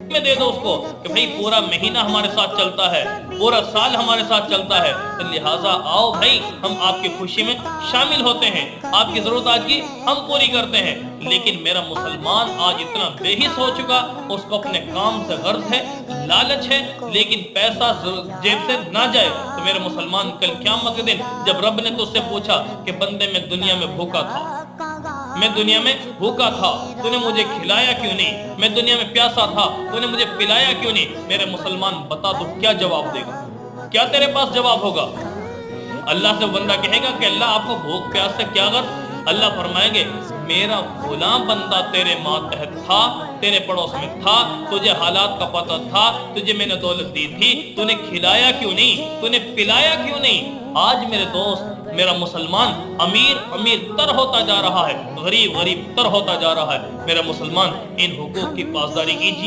में दे दो उसको कि भाई पूरा महीना हमारे साथ चलता है, पूरा साल हमारे साथ चलता है, तो लिहाजा आओ भाई हम आपकी खुशी में शामिल होते हैं, आपकी जरूरत आज की हम पूरी करते हैं। लेकिन मेरा मुसलमान आज इतना बेहिस हो चुका, उसको अपने काम से गर्ज है, लालच है, लेकिन पैसा जेब से ना जाए। तो मेरे मुसलमान कल क़यामत के दिन जब रब ने तुझसे पूछा कि बंदे मैं दुनिया में भूखा था, मैं दुनिया में भूखा था, तूने मुझे खिलाया क्यों नहीं, मैं दुनिया में प्यासा था, तूने मुझे पिलाया क्यों नहीं, मेरे मुसलमान बता तू क्या जवाब देगा, क्या तेरे पास जवाब होगा? अल्लाह से बंदा कहेगा कि अल्लाह आपको भूख प्यास से क्या गर्ज? अल्लाह फरमाएंगे मेरा गुलाम बंदा तेरे मातहत था, तेरे पड़ोस में था, तुझे हालात का पता था, तुझे मैंने दौलत दी थी, तूने खिलाया क्यों नहीं, तूने पिलाया क्यों नहीं? आज मेरे दोस्त, मेरा मुसलमान अमीर अमीर तर होता जा रहा है, गरीब गरीब तर होता जा रहा है। मेरा मुसलमान इन हुकूक की पासदारी कीजिए।